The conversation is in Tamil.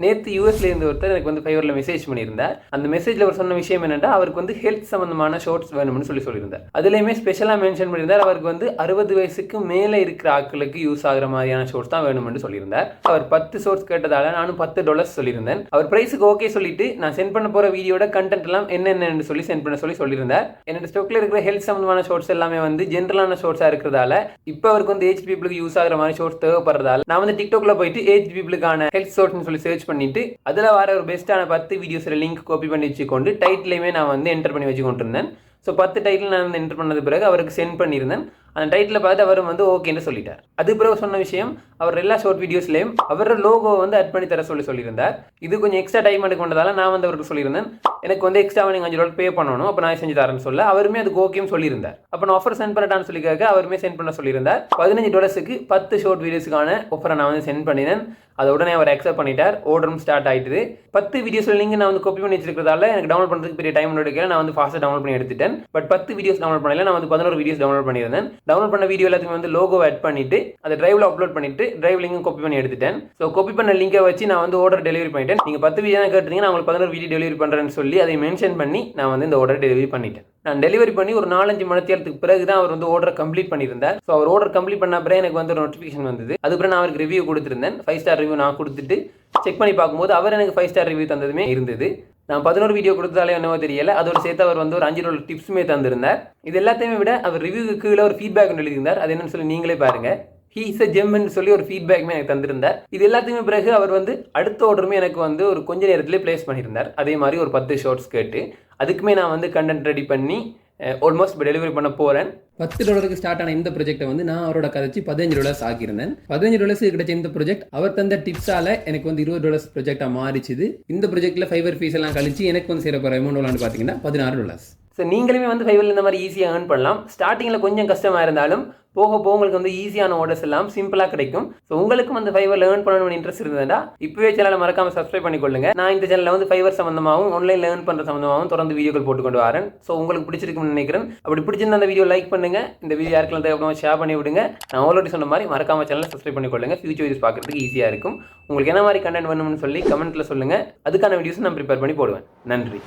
நேற்று யூஎஸ்ல இருந்து ஒருத்தர் எனக்கு வந்து ஃபைவரில் மெசேஜ் பண்ணியிருந்தார். அந்த மெசேஜில் அவர் சொன்ன விஷயம் என்னென்னா, அவருக்கு வந்து ஹெல்த் சம்மந்தமான ஷார்ட்ஸ் வேணும்னு சொல்லியிருந்தார். அதுலேயுமே ஸ்பெஷலாக மென்ஷன் பண்ணியிருந்தார், அவருக்கு வந்து 60 வயசுக்கு மேலே இருக்கிற ஆட்களுக்கு யூஸ் ஆகிற மாதிரியான ஷார்ட்ஸ் தான் வேணும்னு சொல்லியிருந்தார். அவர் 10 ஷார்ட்ஸ் கேட்டதால நானும் $10 சொல்லியிருந்தேன். அவர் ப்ரைஸுக்கு ஓகே சொல்லிட்டு நான் சென்ட் பண்ண போகிற வீடியோட கண்டென்ட் எல்லாம் என்னென்னு சொல்லி சென்ட் பண்ண சொல்லியிருந்தார். என்னோட ஸ்டாக்ல இருக்கிற ஹெல்த் சம்மந்தமான ஷார்ட்ஸ் எல்லாமே வந்து ஜென்ரலான ஷார்ட்ஸாக இருக்கிறதால இப்போ அவருக்கு வந்து ஏஜ் பீப்புளுக்கு யூஸ் ஆகிற மாதிரி ஷார்ட்ஸ் தேவைப்படுறதால நான் வந்து டிக்டாக்ல போயிட்டு ஏஜ் பீப்புளுக்கான ஹெல்த் ஷார்ட்ஸ்னு சொல்லி சர்ச் பண்ணிட்டு அதில் வர ஒரு பெஸ்ட்டான 10 வீடியோஸில் லிங்க் காப்பி பண்ணி வச்சுக்கொண்டு டைட்டிலையுமே நான் வந்து என்டர் பண்ணி வச்சுக்கொண்டு இருந்தேன். ஸோ 10 டைட்டில் நான் வந்து என்டர் பண்ணது பிறகு அவருக்கு சென்ட் பண்ணியிருந்தேன். அந்த டைட்டில் பார்த்து அவர் வந்து ஓகேன்னு சொல்லிட்டார். அது பிறகு சொன்ன விஷயம், அவர் எல்லா ஷார்ட் வீடியோஸ்லையும் அவரோட லோகோ வந்து ஆட் பண்ணி தர சொல்லியிருந்தார். இது கொஞ்சம் எக்ஸ்ட்ரா டைம் எடுக்க கொண்டதால நான் வந்து அவருக்கு சொல்லியிருந்தேன், எனக்கு வந்து எக்ஸ்ட்ரா நீங்கள் $5 பே பண்ணணும், அப்போ நான் செஞ்சு தரேன்னு சொல்ல அவருமே அதுக்கு ஓகேன்னு சொல்லியிருந்தார். அப்போ நான் ஆஃபர் சென்ட் பண்ணட்டான்னு சொல்லிக்காக அவருமே சென்ட் பண்ண சொல்லியிருந்தார். $15க்கு 10 ஷார்ட் வீடியோஸுக்கான ஆஃபரை நான் வந்து சென்ட் பண்ணினேன். அதை உடனே அவர் அக்செப்ட் பண்ணிட்டார். ஆர்டரும் ஸ்டார்ட் ஆகிட்டுது. 10 வீடியோஸ் லிங்க் நான் வந்து காப்பி பண்ணி வச்சிருக்கிறதால எனக்கு டவுன்லோட் பண்ணுறதுக்கு பெரிய டைம் எடுக்கல. நான் வந்து ஃபாஸ்ட்டாக டவுன்லோட் பண்ணி எடுத்துட்டேன். பட் 10 வீடியோஸ் டவுன்லோட் பண்ணல, நான் வந்து 11 வீடியோஸ் டவுன்லோட் பண்ணியிருந்தேன். டவுன்லோட் பண்ண வீடியோ எல்லாத்துக்கும் வந்து லோகோ ஆட் பண்ணிட்டு அதை டிரைவில் அப்லோட் பண்ணிட்டு டிரைவ் லிங்கும் காப்பி பண்ணி எடுத்துட்டேன். ஸோ காப்பி பண்ண லிங்கை வச்சு நான் வந்து ஆர்டர் டெலிவரி பண்ணிட்டேன். நீங்கள் 10 வீடியோ தான் கேட்டீங்க, நான் உங்களுக்கு 11 வீடியோ டெலிவரி பண்ணுறேன்னு சொல்லி அதை மென்ஷன் பண்ணி நான் வந்து இந்த ஆர்டர் டெலிவரி பண்ணிட்டேன். நான் டெலிவரி பண்ணி ஒரு 4-5 மணி நேரத்துக்கு பிறகு தான் அவர் வந்து ஆர்டர் கம்ப்ளீட் பண்ணியிருந்தார். ஸோ அவர் ஆர்டர் கம்ப்ளீட் பண்ண பிறகு எனக்கு வந்து ஒரு நோட்டிஃபிகேஷன் வந்தது. அதுக்கப்புறம் நான் அவருக்கு ரிவ்யூ கொடுத்துருந்தேன். 5 ஸ்டார் ரிவ்யூ நான் கொடுத்துட்டு செக் பண்ணி பார்க்கும்போது அவர் எனக்கு 5 ஸ்டார் ரிவ்யூ தந்ததுமே இருந்தது. நான் 11 வீடியோ கொடுத்தாலே என்னவோ தெரியல, அதோட சேர்த்து அவர் வந்து ஒரு $5 டிப்ஸுமே தந்திருந்தார். இது எல்லாத்தையுமே விட அவர் ரிவ்யூக்கு கீழே ஒரு ஃபீட்பேக் எழுதியிருந்தார். அது என்னன்னு சொல்லி நீங்களே பாருங்க. ஹீ இஸ் அ ஜெம்னு சொல்லி ஒரு ஃபீட்பேக்குமே எனக்கு தந்திருந்தார். இது எல்லாத்தையுமே பிறகு அவர் வந்து அடுத்த ஆர்டருமே எனக்கு வந்து ஒரு கொஞ்ச நேரத்திலே பிளேஸ் பண்ணியிருந்தார். அதே மாதிரி ஒரு 10 ஷார்ட்ஸ் கேட்டு அதுக்குமே நான் வந்து கண்டென்ட் ரெடி பண்ணி ஆல்மோஸ்ட் இப்போ டெலிவரி பண்ண போகிறேன். $10 ஸ்டார்ட் ஆன இந்த ப்ராஜெக்ட்டை வந்து நான் அவரோட கதைச்சி $15 ஆக்கியிருந்தேன். $15 கிடைச்ச இந்த ப்ராஜெக்ட் அவர் தந்த டிப்ஸால எனக்கு வந்து $20 ப்ராஜெக்டாக மாறிச்சுது. இந்த ப்ராஜெக்ட்டில் ஃபைவர் ஃபீஸ் எல்லாம் கழிச்சு எனக்கு வந்து சேர போகிற அமௌண்ட் எல்லாம் பார்த்தீங்கன்னா $16. ஸோ நீங்களுமே வந்து ஃபைவரில் இந்த மாதிரி ஈஸியாக ஏர்ன் பண்ணலாம். ஸ்டார்டிங்கில் கொஞ்சம் கஷ்டமாக இருந்தாலும் போக போக உங்களுக்கு வந்து ஈஸியான ஆர்டர்ஸ் எல்லாம் சிம்பிளாக கிடைக்கும். ஸோ உங்களுக்கும் வந்து ஃபைவரில் ஏர்ன் பண்ணணும்னு இன்ட்ரெஸ்ட் இருந்ததுன்னா இப்போவே சேனலை மறக்காமல் சப்ஸ்கிரைப் பண்ணிக்கொள்ளுங்க. நான் இந்த சேனலில் வந்து ஃபைவர் சம்மந்தமாகவும் ஆன்லைனில் ஏர்ன் பண்ணுற சம்மந்தமாகவும் தொடர்ந்து வீடியோக்கள் போட்டுக்கொண்டு வரேன். ஸோ உங்களுக்கு பிடிச்சிருக்குன்னு நினைக்கிறேன். அப்படி பிடிச்சிருந்த அந்த வீடியோ லைக் பண்ணுங்க, இந்த வீடியோ யாருக்கெல்லாம் தேவைப்படும் ஷேர் பண்ணி விடுங்க. நான் ஆல்ரெடி சொன்ன மாதிரி மறக்காமல் சேனலை சப்ஸ்கிரைப் பண்ணிக்கொள்ளுங்க. ஃபியூச்சர் வீடியோஸ் பார்க்குறதுக்கு ஈஸியாக இருக்கும். உங்களுக்கு என்ன மாதிரி கண்டென்ட் வேணும்னு சொல்லி கமெண்ட்டில் சொல்லுங்கள். அதுக்கான வீடியோஸ் நான் ப்ரிப்பேர் பண்ணி போடுவேன். நன்றி.